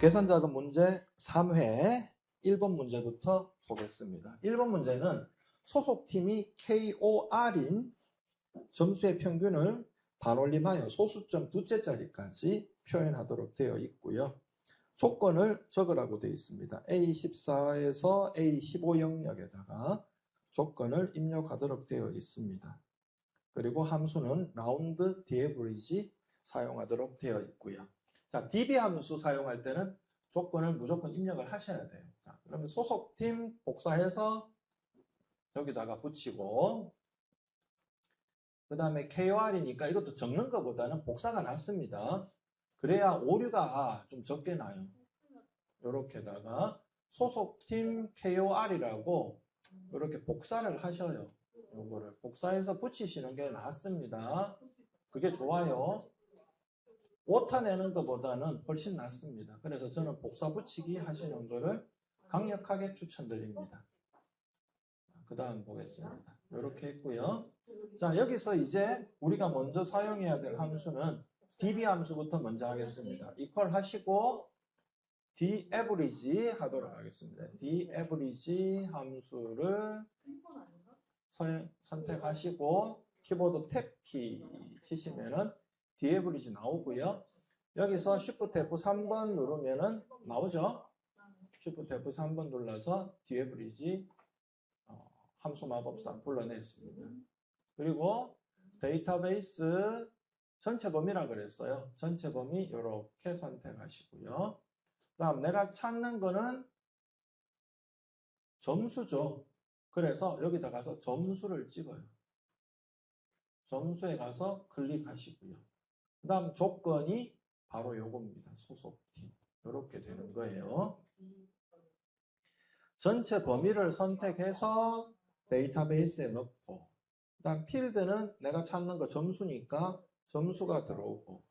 계산자금 문제 3회 1번 문제부터 보겠습니다. 1번 문제는 소속팀이 KOR인 점수의 평균을 반올림하여 소수점 두째 자리까지 표현하도록 되어 있고요. 조건을 적으라고 되어 있습니다. A14에서 A15 영역에다가 조건을 입력하도록 되어 있습니다. 그리고 함수는 라운드 디에브리지 사용하도록 되어 있고요. 자, DB 함수 사용할 때는 조건을 무조건 입력을 하셔야 돼요. 자, 그러면 소속팀 복사해서 여기다가 붙이고, 그 다음에 KOR이니까 이것도 적는 것보다는 복사가 낫습니다. 그래야 오류가 좀 적게 나요. 이렇게다가 소속팀 KOR이라고 이렇게 복사를 하셔요. 요거를 복사해서 붙이시는 게 낫습니다. 그게 좋아요. 오타 내는 것보다는 훨씬 낫습니다. 그래서 저는 복사 붙이기 하시는 거를 강력하게 추천드립니다. 그 다음 보겠습니다. 이렇게 했고요. 자, 여기서 이제 우리가 먼저 사용해야 될 함수는 DB 함수부터 먼저 하겠습니다. 이퀄 하시고 DAverage 하도록 하겠습니다. DAverage 함수를 선택하시고 키보드 탭키 치시면은 DAverage 나오고요. 여기서 Shift F3번 누르면은 나오죠. Shift F3번 눌러서 DAverage 함수 마법사 불러냈습니다. 그리고 데이터베이스 전체 범위라 그랬어요. 전체 범위 이렇게 선택하시고요. 다음 내가 찾는 거는 점수죠. 그래서 여기다 가서 점수를 찍어요. 점수에 가서 클릭하시고요. 그 다음 조건이 바로 요겁니다. 소속팀. 이렇게 되는 거예요. 전체 범위를 선택해서 데이터베이스에 넣고, 그 다음 필드는 내가 찾는 거 점수니까 점수가 들어오고,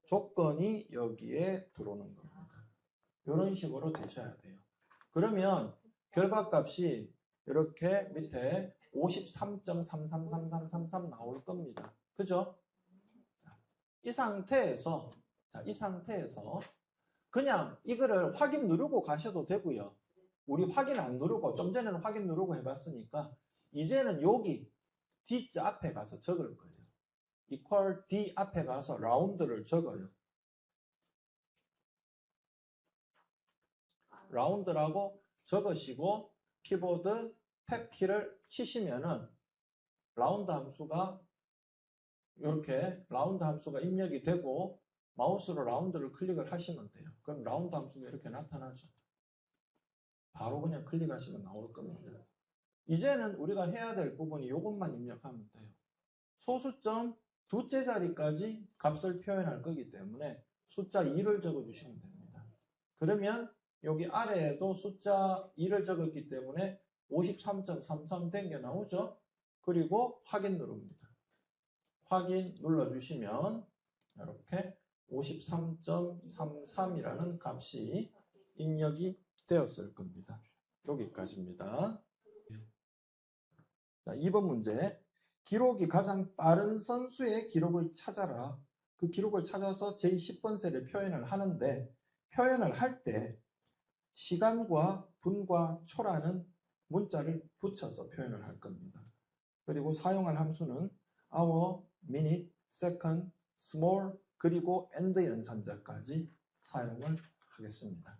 조건이 여기에 들어오는 겁니다. 이런 식으로 되셔야 돼요. 그러면 결과값이 이렇게 밑에 53.333333 나올 겁니다. 그죠? 이 상태에서 그냥 이거를 확인 누르고 가셔도 되고요. 우리 확인 안 누르고 좀 전에는 확인 누르고 해봤으니까 이제는 여기 D자 앞에 가서 적을 거예요. equal D 앞에 가서 라운드를 적어요. 라운드라고 적으시고 키보드 탭 키를 치시면은 라운드 함수가 이렇게 라운드 함수가 입력이 되고 마우스로 라운드를 클릭을 하시면 돼요. 그럼 라운드 함수가 이렇게 나타나죠. 바로 그냥 클릭하시면 나올 겁니다. 이제는 우리가 해야 될 부분이 이것만 입력하면 돼요. 소수점 두째 자리까지 값을 표현할 거기 때문에 숫자 2를 적어주시면 됩니다. 그러면 여기 아래에도 숫자 2를 적었기 때문에 53.33 된 게 나오죠. 그리고 확인 누릅니다. 확인 눌러주시면 이렇게 53.33이라는 값이 입력이 되었을 겁니다. 여기까지입니다. 자, 2번 문제. 기록이 가장 빠른 선수의 기록을 찾아라. 그 기록을 찾아서 제10번세를 표현을 하는데 표현을 할 때 시간과 분과 초라는 문자를 붙여서 표현을 할 겁니다. 그리고 사용할 함수는 hour, minute, second, small, 그리고 and 연산자까지 사용을 하겠습니다.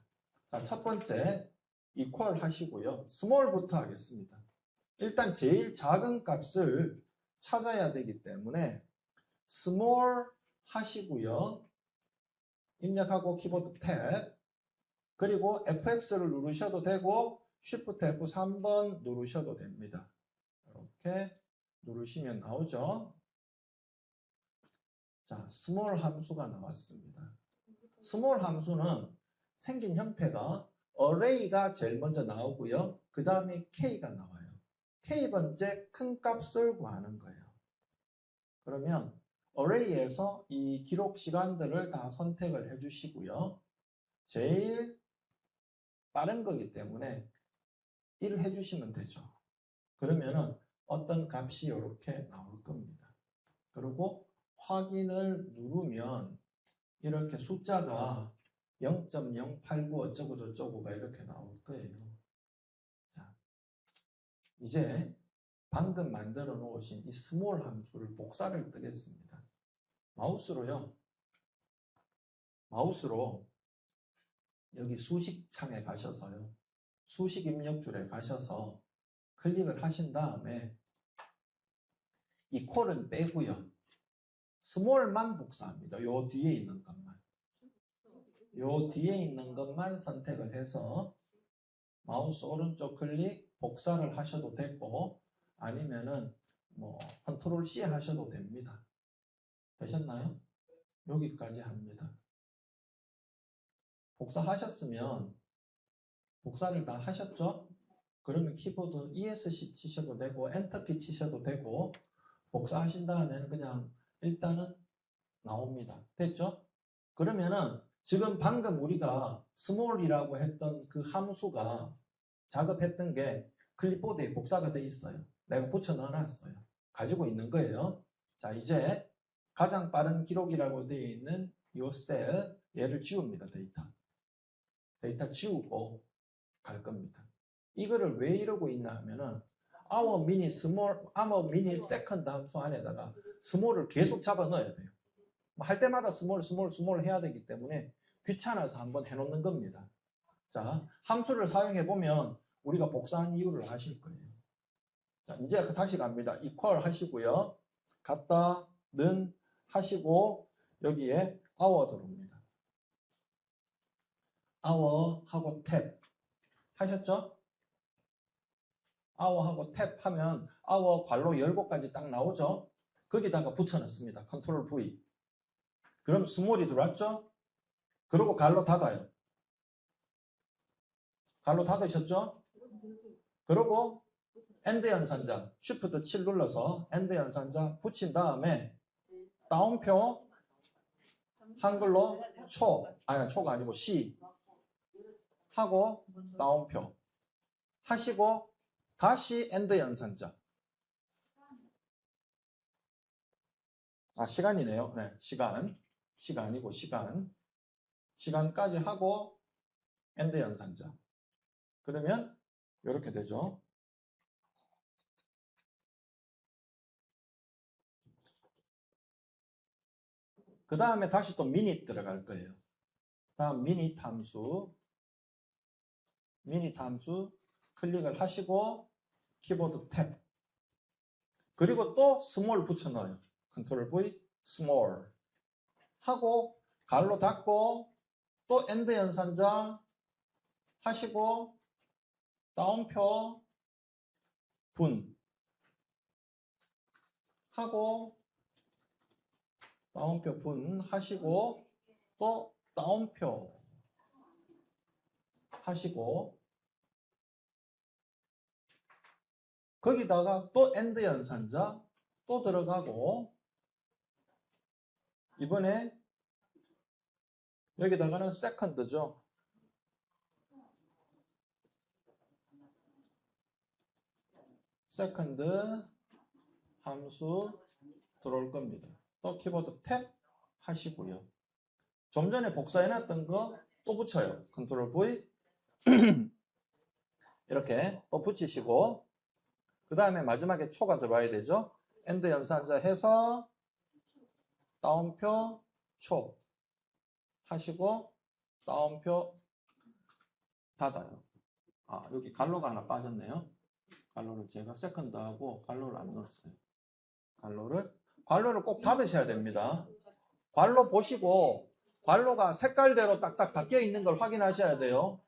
자, 첫 번째 equal 하시고요. small부터 하겠습니다. 일단 제일 작은 값을 찾아야 되기 때문에 small 하시고요. 입력하고 키보드 탭, 그리고 FX를 누르셔도 되고 Shift F3번 누르셔도 됩니다. 이렇게 누르시면 나오죠. 자, small 함수가 나왔습니다. small 함수는 생긴 형태가 array가 제일 먼저 나오고요. 그 다음에 k가 나와요. k번째 큰 값을 구하는 거예요. 그러면 array에서 이 기록 시간들을 다 선택을 해주시고요. 제일 빠른 거기 때문에 1 해주시면 되죠. 그러면은 어떤 값이 이렇게 나올 겁니다. 그리고 확인을 누르면 이렇게 숫자가 0.089 어쩌고 저쩌고가 이렇게 나올 거예요. 자, 이제 방금 만들어 놓으신 이 스몰 함수를 복사를 뜨겠습니다. 마우스로 여기 수식 창에 가셔서요. 수식 입력줄에 가셔서 클릭을 하신 다음에 이 콜은 빼고요. 스몰만 복사합니다. 요 뒤에 있는 것만 선택을 해서 마우스 오른쪽 클릭 복사를 하셔도 되고 아니면은 뭐 컨트롤 C 하셔도 됩니다. 되셨나요? 여기까지 합니다. 복사하셨으면 복사를 다 하셨죠? 그러면 키보드 ESC 치셔도 되고 엔터키 치셔도 되고 복사하신 다음에는 그냥 일단은 나옵니다. 됐죠? 그러면은 지금 방금 우리가 스몰이라고 했던 그 함수가 작업했던 게 클립보드에 복사가 돼 있어요. 내가 붙여 넣어놨어요. 가지고 있는 거예요. 자, 이제 가장 빠른 기록이라고 되어 있는 이 셀, 얘를 지웁니다. 데이터 지우고 갈 겁니다. 이거를 왜 이러고 있나 하면은 our mini second 함수 안에다가 스몰을 계속 잡아 넣어야 돼요. 할 때마다 스몰 해야 되기 때문에 귀찮아서 한번 해놓는 겁니다. 자, 함수를 사용해 보면 우리가 복사한 이유를 아실 거예요. 자, 이제 다시 갑니다. equal 하시고요. 갖다 는 하시고 여기에 our 들어옵니다. our 하고 탭 하셨죠? our 하고 탭 하면 our 괄호 열고까지 딱 나오죠? 거기다가 붙여넣습니다. 컨트롤 V. 그럼 스몰이 들어왔죠? 그리고 괄호 닫아요. 괄호 닫으셨죠? 그리고 엔드 연산자 Shift 7 눌러서 엔드 연산자 붙인 다음에 다운표 한글로 초가 아니고 C 하고 다운표 하시고 다시 엔드 연산자. 시간이네요. 네, 시간이고 시간까지 하고 엔드 연산자. 그러면 이렇게 되죠. 그 다음에 다시 또 미닛 들어갈 거예요. 다음 미닛 함수 클릭을 하시고 키보드 탭 그리고 또 스몰 붙여 넣어요. 컨트롤 V 스몰 하고 괄호 닫고 또 엔드 연산자 하시고 다운표 분 하고 다운표 분 하시고 또 다운표 하시고 거기다가 또 엔드 연산자 또 들어가고 이번에 여기다가는 세컨드죠. 세컨드 함수 들어올 겁니다. 또 키보드 탭 하시고요. 좀 전에 복사해놨던 거 또 붙여요. 컨트롤 V 이렇게 또 붙이시고 그 다음에 마지막에 초가 들어와야 되죠. 엔드 연산자 해서 다운표 초 하시고 다운표 닫아요. 여기 괄호가 하나 빠졌네요. 괄호를 제가 세컨드하고 괄호를 안 넣었어요. 괄호를 꼭 닫으셔야 됩니다. 괄호 보시고 괄호가 색깔대로 딱딱 바뀌어 있는 걸 확인하셔야 돼요.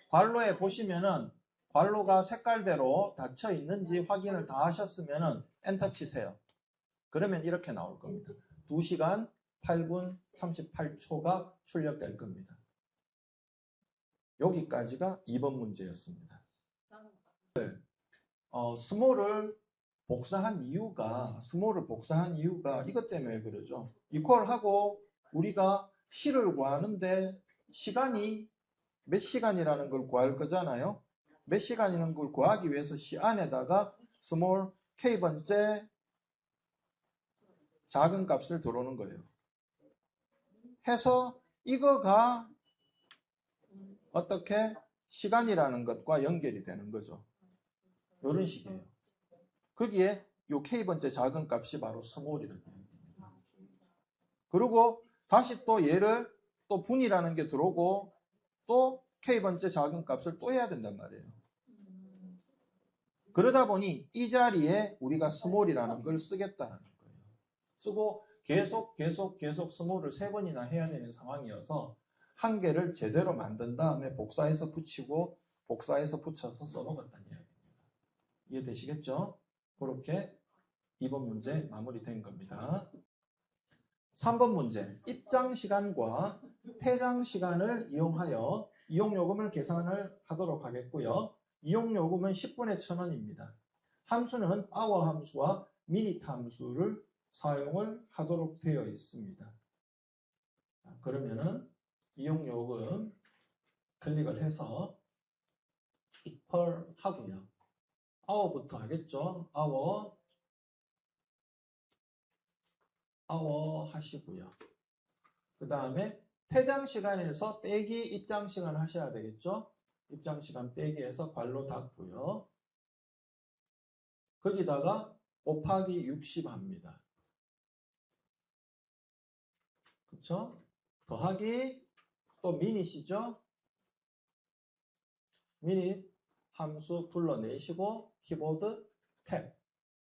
괄호에 보시면은 괄호가 색깔대로 닫혀 있는지 확인을 다 하셨으면은 엔터 치세요. 그러면 이렇게 나올 겁니다. 2시간 8분 38초가 출력될 겁니다. 여기까지가 2번 문제였습니다. 스몰을 복사한 이유가 이것 때문에 그러죠. 이퀄하고 우리가 C를 구하는데 시간이 몇 시간이라는 걸 구할 거잖아요. 몇 시간이라는 걸 구하기 위해서 C 안에다가 스몰 K번째 작은 값을 들어오는 거예요. 해서 이거가 어떻게? 시간이라는 것과 연결이 되는 거죠. 이런 식이에요. 거기에 요 K번째 작은 값이 바로 스몰이라고 해요. 그리고 다시 또 얘를 또 분이라는 게 들어오고 또 K번째 작은 값을 또 해야 된단 말이에요. 그러다 보니 이 자리에 우리가 스몰이라는 걸 쓰겠다는 거예요. 쓰고 계속 스몰을 3번이나 해야 되는 상황이어서 한 개를 제대로 만든 다음에 복사해서 붙이고 복사해서 붙여서 써먹었다는 이야기입니다. 이해되시겠죠? 그렇게 2번 문제 마무리된 겁니다. 3번 문제, 입장 시간과 퇴장 시간을 이용하여 이용요금을 계산을 하도록 하겠고요. 이용요금은 10분에 1,000원입니다. 함수는 hour 함수와 minute 함수를 사용을 하도록 되어 있습니다. 그러면은 이용요금 클릭을 해서 equal 하고요. hour부터 하겠죠. hour 하시고요. 그 다음에 퇴장 시간에서 빼기 입장 시간 하셔야 되겠죠. 입장 시간 빼기해서 괄호 닫고요. 거기다가 곱하기 60 합니다. 그쵸? 더하기 또 미닛이죠. 미닛 함수 불러내시고 키보드 탭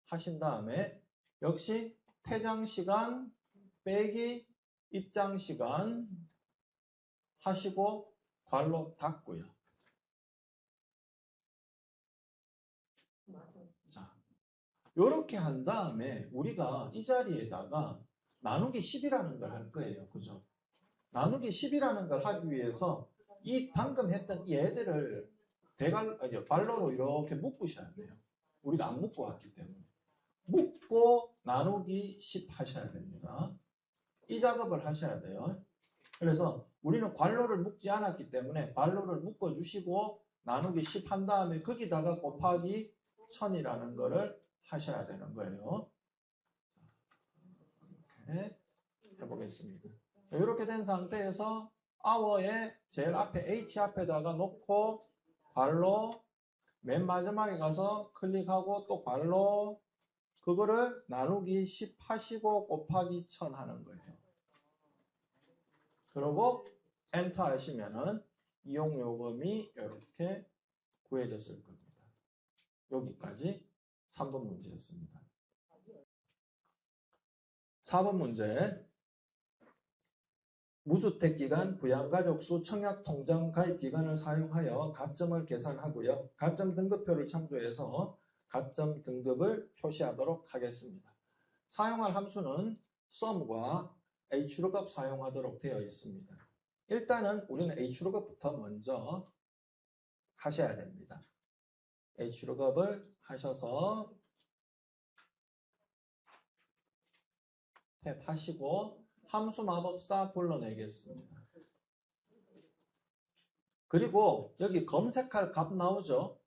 하신 다음에 역시 퇴장 시간 빼기 입장 시간 하시고 괄호 닫고요. 자, 요렇게 한 다음에 우리가 이 자리에다가 나누기 10이라는 걸 할 거예요. 그죠? 나누기 10이라는 걸 하기 위해서 이 방금 했던 이 애들을 괄호로 이렇게 묶으셔야 돼요. 우리가 안 묶고 왔기 때문에. 묶고 나누기 10 하셔야 됩니다. 이 작업을 하셔야 돼요. 그래서 우리는 괄호를 묶지 않았기 때문에 괄호를 묶어주시고 나누기 10 한 다음에 거기다가 곱하기 1000이라는 거를 하셔야 되는 거예요. 이렇게 해보겠습니다. 이렇게 된 상태에서 hour에 제일 앞에 H 앞에다가 놓고 괄호 맨 마지막에 가서 클릭하고 또 괄호 그거를 나누기 10 하시고 곱하기 1000 하는 거예요. 그리고 엔터 하시면은 이용요금이 이렇게 구해졌을 겁니다. 여기까지 3번 문제였습니다. 4번 문제. 무주택기간, 부양가족수, 청약통장 가입기간을 사용하여 가점을 계산하고요. 가점 등급표를 참조해서 가점 등급을 표시하도록 하겠습니다. 사용할 함수는 sum과 hlookup 사용하도록 되어 있습니다. 일단은 우리는 hlookup부터 먼저 하셔야 됩니다. hlookup을 하셔서 탭 하시고 함수 마법사 불러내겠습니다. 그리고 여기 검색할 값 나오죠?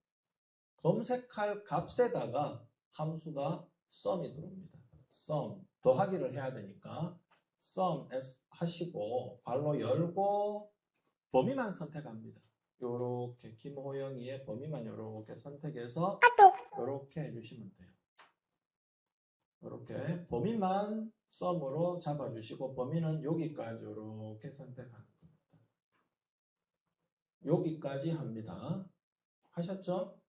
검색할 값에다가 함수가 sum이 들어옵니다. sum 더하기를 해야 되니까 sum 하시고 괄호 열고 범위만 선택합니다. 요렇게 김호영이의 범위만 요렇게 선택해서 요렇게 해주시면 돼요. 요렇게 범위만 sum으로 잡아주시고 범위는 여기까지 요렇게 선택하는 겁니다. 여기까지 합니다. 하셨죠?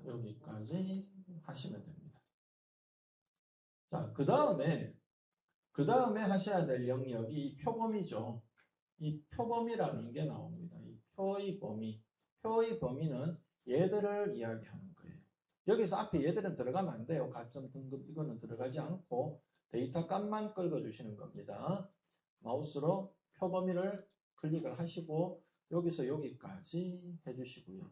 여기까지 하시면 됩니다. 자, 그 다음에 하셔야 될 영역이 이 표범위죠. 이 표범위라는 게 나옵니다. 이 표의 범위는 얘들을 이야기하는 거예요. 여기서 앞에 얘들은 들어가면 안 돼요. 가점 등급 이거는 들어가지 않고 데이터 값만 긁어주시는 겁니다. 마우스로 표범위를 클릭을 하시고 여기서 여기까지 해주시고요.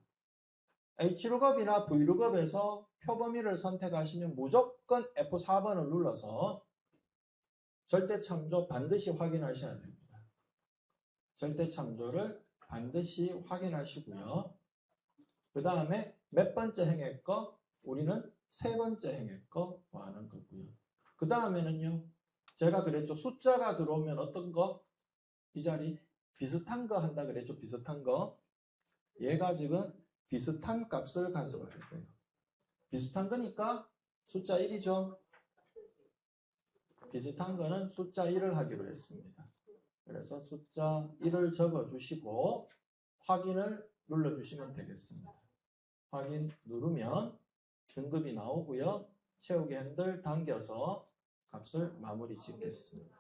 Hlookup이나 Vlookup에서 표범위를 선택하시면 무조건 F4번을 눌러서 절대참조 반드시 확인하셔야 됩니다. 절대참조를 반드시 확인하시고요. 그 다음에 몇 번째 행했거? 우리는 세 번째 행했거 구하는 거고요. 그 다음에는요. 제가 그랬죠. 숫자가 들어오면 어떤 거? 이 자리 비슷한 거 한다 그랬죠? 비슷한 거. 얘가 지금 비슷한 값을 가져와야 돼요. 비슷한 거니까 숫자 1이죠? 비슷한 거는 숫자 1을 하기로 했습니다. 그래서 숫자 1을 적어주시고 확인을 눌러주시면 되겠습니다. 확인 누르면 등급이 나오고요. 채우기 핸들 당겨서 값을 마무리 짓겠습니다.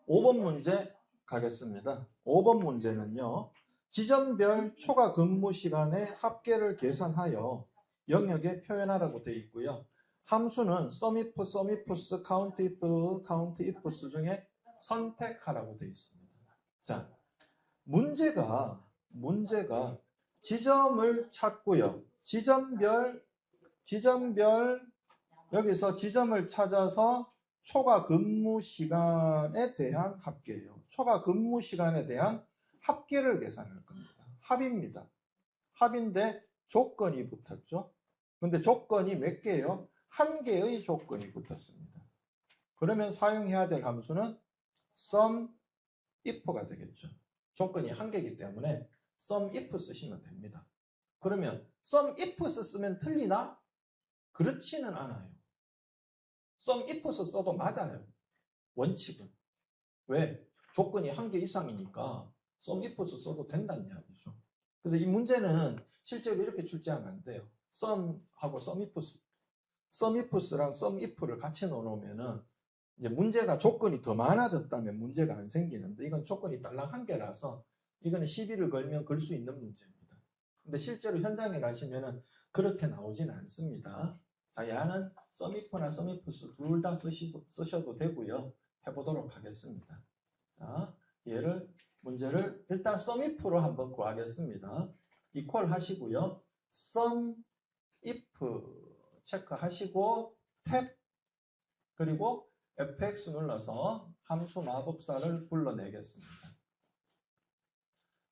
5번 문제 가겠습니다. 5번 문제는요. 지점별 초과 근무 시간의 합계를 계산하여 영역에 표현하라고 되어 있고요. 함수는 sumif, sumifs, countif, countifs 중에 선택하라고 되어 있습니다. 자, 문제가 지점을 찾고요. 지점별 여기서 지점을 찾아서 초과 근무 시간에 대한 합계예요. 초과 근무 시간에 대한 합계를 계산할 겁니다. 합입니다. 합인데 조건이 붙었죠. 근데 조건이 몇 개예요? 한 개의 조건이 붙었습니다. 그러면 사용해야 될 함수는 sumif가 되겠죠. 조건이 한 개이기 때문에 sumif 쓰시면 됩니다. 그러면 sumifs 쓰면 틀리나? 그렇지는 않아요. sumifs 써도 맞아요. 원칙은. 왜? 조건이 한 개 이상이니까 sumifs 써도 된다는 이야기죠. 그래서 이 문제는 실제로 이렇게 출제하면 안 돼요. sum하고 sumifs랑 sumif를 같이 넣어놓으면은 이제 문제가 조건이 더 많아졌다면 문제가 안 생기는데 이건 조건이 딸랑 한 개라서 이거는 시비를 걸면 걸 수 있는 문제입니다. 근데 실제로 현장에 가시면은 그렇게 나오진 않습니다. 자, 얘는 sumif나 sumifs 둘 다 쓰셔도 되고요. 해보도록 하겠습니다. 자, 문제를 일단 sumif로 한번 구하겠습니다. equal 하시고요. sumif 체크하시고 탭 그리고 fx 눌러서 함수 마법사를 불러내겠습니다.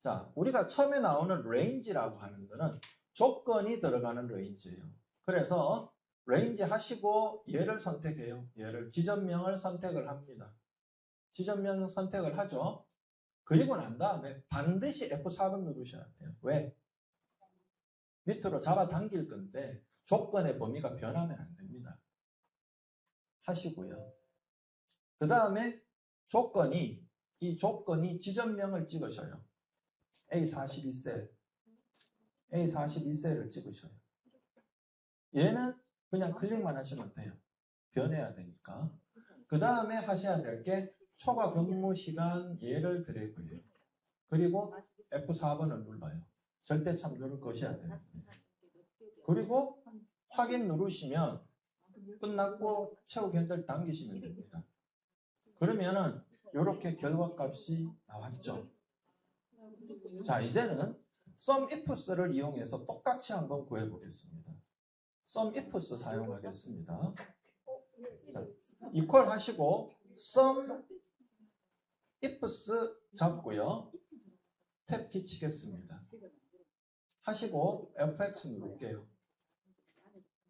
자, 우리가 처음에 나오는 range라고 하는 거는 조건이 들어가는 range예요. 그래서 range 하시고 얘를 선택해요. 얘를 지점명을 선택을 합니다. 지점명 선택을 하죠. 그리고 난 다음에 반드시 F4번 누르셔야 돼요. 왜? 밑으로 잡아당길 건데 조건의 범위가 변하면 안 됩니다. 하시고요. 그 다음에 이 조건이 지점명을 찍으셔요. A42셀을 찍으셔요. 얘는 그냥 클릭만 하시면 돼요. 변해야 되니까. 그 다음에 하셔야 될 게 초과 근무 시간 얘를 드래그해요. 그리고 F4번을 눌러요. 절대참 누를 것이야 됩니다. 그리고 확인 누르시면 끝났고 채우기 핸들 당기시면 됩니다. 그러면은 이렇게 결과값이 나왔죠. 자, 이제는 sumifs를 이용해서 똑같이 한번 구해보겠습니다. sumifs 사용하겠습니다. 자, equal 하시고 sumifs 잡고요. 탭 키 치겠습니다. 하시고 fx 누를게요.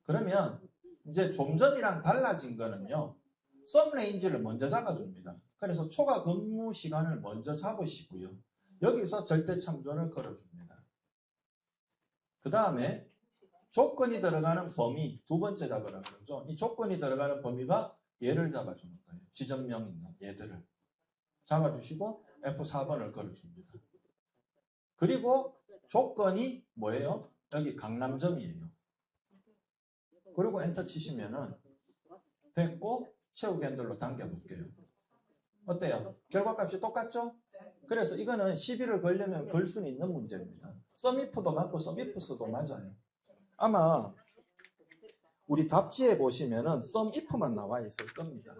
그러면 이제 좀 전이랑 달라진 거는요. sum range를 먼저 잡아줍니다. 그래서 초과 근무 시간을 먼저 잡으시고요. 여기서 절대 참조를 걸어줍니다. 그 다음에 조건이 들어가는 범위 두 번째 잡으라 그러죠. 이 조건이 들어가는 범위가 얘를 잡아주는 거예요. 지점명 있는 얘들을 잡아주시고 F4번을 걸어줍니다. 그리고 조건이 뭐예요? 여기 강남점이에요. 그리고 엔터 치시면은 됐고 채우기 핸들로 당겨볼게요. 어때요? 결과값이 똑같죠? 그래서 이거는 시비를 걸려면 걸 수는 있는 문제입니다. sumif도 맞고 sumifs도 맞아요. 아마 우리 답지에 보시면은 sumif만 나와 있을 겁니다.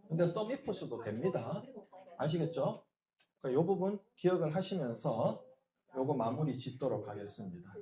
근데 sumifs도 됩니다. 아시겠죠? 이 부분 기억을 하시면서 요거 마무리 짓도록 하겠습니다.